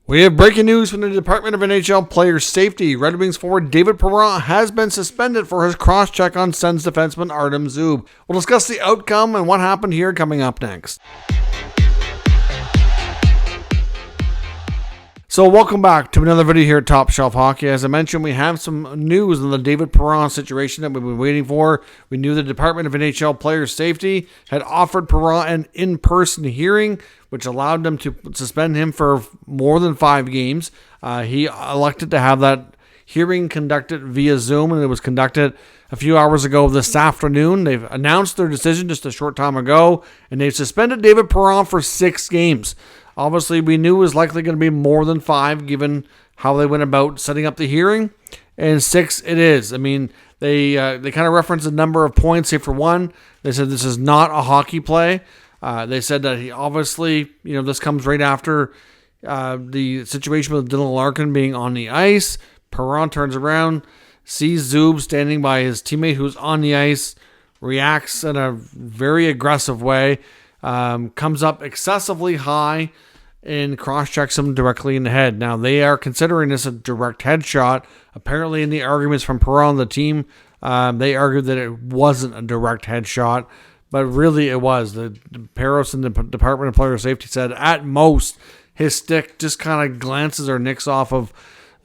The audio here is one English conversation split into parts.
We have breaking news from the Department of NHL Player Safety. Red Wings forward David Perron has been suspended for his cross-check on Sens defenseman Artem Zub. We'll discuss the outcome and what happened here coming up next. So welcome back to another video here at Top Shelf Hockey. As I mentioned, we have some news on the David Perron situation that we've been waiting for. We knew the Department of NHL Player Safety had offered Perron an in-person hearing, which allowed them to suspend him for more than 5 games. He elected to have that hearing conducted via Zoom, and it was conducted a few hours ago this afternoon. They've announced their decision just a short time ago, and they've suspended David Perron for 6 games. Obviously, we knew it was likely going to be more than 5, given how they went about setting up the hearing, and 6 it is. I mean, they kind of referenced a number of points. Say for one, they said this is not a hockey play. They said that he obviously, this comes right after the situation with Dylan Larkin being on the ice. Perron turns around, sees Zub standing by his teammate who's on the ice, reacts in a very aggressive way, comes up excessively high, and cross-checks him directly in the head. Now, they are considering this a direct headshot. Apparently, in the arguments from Perron, the team, they argued that it wasn't a direct headshot, but really it was. The Perron and the Department of Player Safety said at most his stick just kind of glances or nicks off of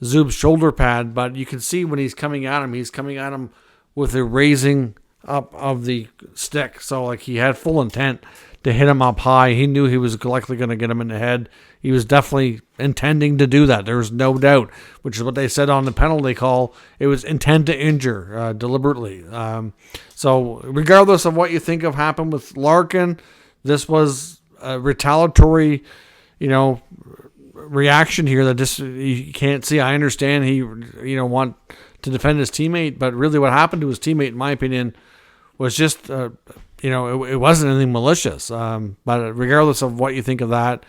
Zub's shoulder pad, but you can see when he's coming at him with a raising up of the stick. So like he had full intent to hit him up high. He knew he was likely going to get him in the head. He was definitely intending to do that. There was no doubt, which is what they said on the penalty call. It was intent to injure deliberately. So regardless of what you think of happened with Larkin, this was a retaliatory, reaction here that just you can't see. I understand he, want to defend his teammate, but really what happened to his teammate, in my opinion, was just, it wasn't anything malicious. But regardless of what you think of that,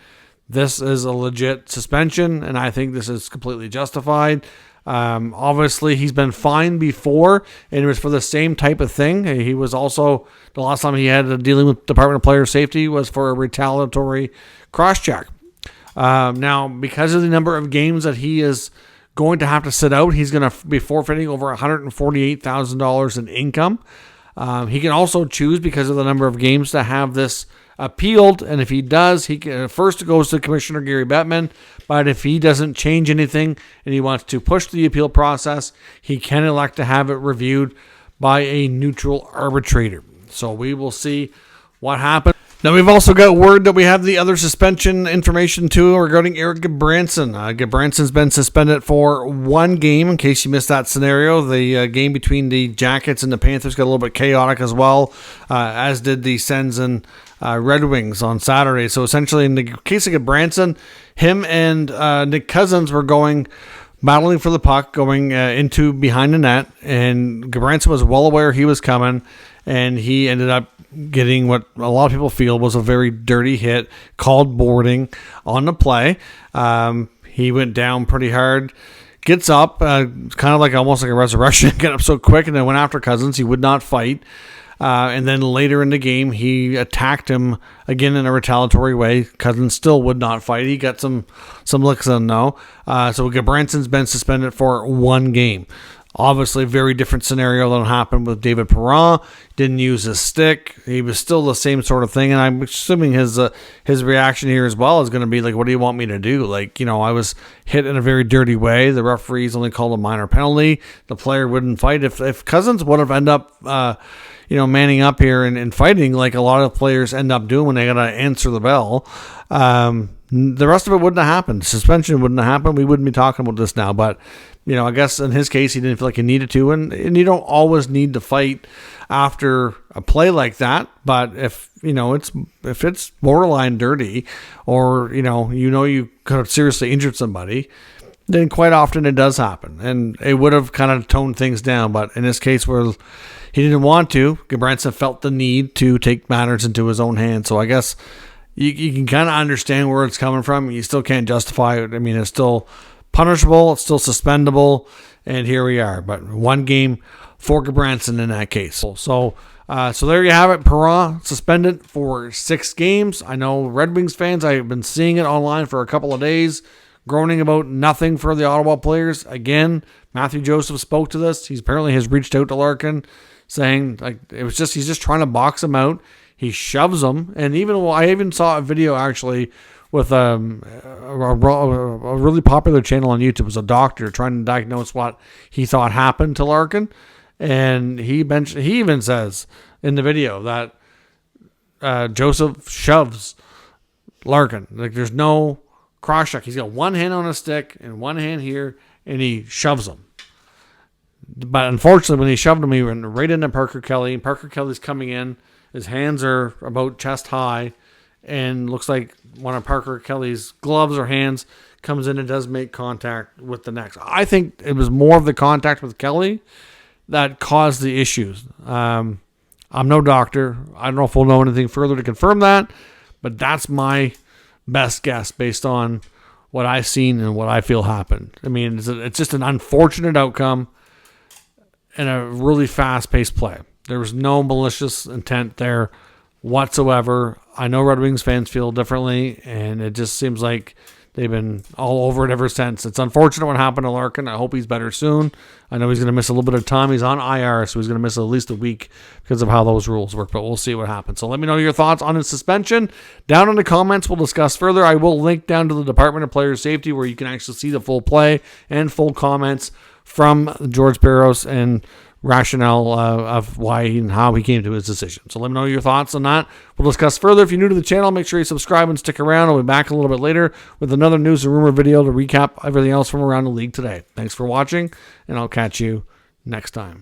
this is a legit suspension, and I think this is completely justified. Obviously, he's been fined before, and it was for the same type of thing. He was also, the last time he had dealing with Department of Player Safety was for a retaliatory cross-check. Now, because of the number of games that he is going to have to sit out, he's going to be forfeiting over $148,000 in income. He can also choose, because of the number of games, to have this appealed, and if he does, he can, first it goes to Commissioner Gary Bettman, but if he doesn't change anything and he wants to push the appeal process, he can elect to have it reviewed by a neutral arbitrator. So we will see what happens. Now, we've also got word that we have the other suspension information, too, regarding Jerard Gudbranson. Gudbranson's been suspended for 1 game, in case you missed that scenario. The game between the Jackets and the Panthers got a little bit chaotic as well, as did the Sens and Red Wings on Saturday. So, essentially, in the case of Gudbranson, him and Nick Cousins were battling for the puck, going into behind the net, and Gudbranson was well aware he was coming, and he ended up getting what a lot of people feel was a very dirty hit, called boarding on the play. He went down pretty hard, gets up, kind of like almost like a resurrection, get up so quick, and then went after Cousins. He would not fight. And then later in the game, he attacked him again in a retaliatory way. Cousins still would not fight. He got some licks on no. So Gudbranson's been suspended for 1 game. Obviously, a very different scenario than happened with David Perron. Didn't use his stick. He was still the same sort of thing, and I'm assuming his reaction here as well is going to be like, "What do you want me to do?" Like, I was hit in a very dirty way. The referees only called a minor penalty. The player wouldn't fight. If Cousins would have ended up, manning up here and fighting, like a lot of players end up doing when they got to answer the bell, the rest of it wouldn't have happened. Suspension wouldn't have happened. We wouldn't be talking about this now, but. I guess in his case, he didn't feel like he needed to, and you don't always need to fight after a play like that. But if it's borderline dirty, or you could have seriously injured somebody, then quite often it does happen, and it would have kind of toned things down. But in this case, where he didn't want to, Gudbranson felt the need to take matters into his own hands. So I guess you can kind of understand where it's coming from. You still can't justify it. I mean, it's still punishable, it's still suspendable, and here we are. But 1 game for Gudbranson in that case. So there you have it. Perron suspended for 6 games. I know Red Wings fans, I've been seeing it online for a couple of days, groaning about nothing for the Ottawa players. Again, Matthew Joseph spoke to this. He apparently has reached out to Larkin, saying like he's just trying to box him out. He shoves him, and I even saw a video actually with a really popular channel on YouTube. It was a doctor trying to diagnose what he thought happened to Larkin, and he even says in the video that Joseph shoves Larkin. Like there's no cross check. He's got one hand on a stick and one hand here, and he shoves him. But unfortunately, when he shoved him, he went right into Parker Kelly. Parker Kelly's coming in. His hands are about chest high, and looks like one of Parker Kelly's gloves or hands comes in and does make contact with the neck. I think it was more of the contact with Kelly that caused the issues. I'm no doctor. I don't know if we'll know anything further to confirm that, but that's my best guess based on what I've seen and what I feel happened. I mean, it's just an unfortunate outcome and a really fast-paced play. There was no malicious intent there whatsoever. I know Red Wings fans feel differently, and it just seems like they've been all over it ever since. It's unfortunate what happened to Larkin. I hope he's better soon. I know he's going to miss a little bit of time. He's on IR, so he's going to miss at least a week because of how those rules work, but we'll see what happens. So let me know your thoughts on his suspension. Down in the comments, we'll discuss further. I will link down to the Department of Player Safety where you can actually see the full play and full comments from George Barros and rationale of why and how he came to his decision. So let me know your thoughts on that. We'll discuss further. If you're new to the channel, make sure you subscribe and stick around. I'll be back a little bit later with another news and rumor video to recap everything else from around the league today. Thanks for watching, and I'll catch you next time.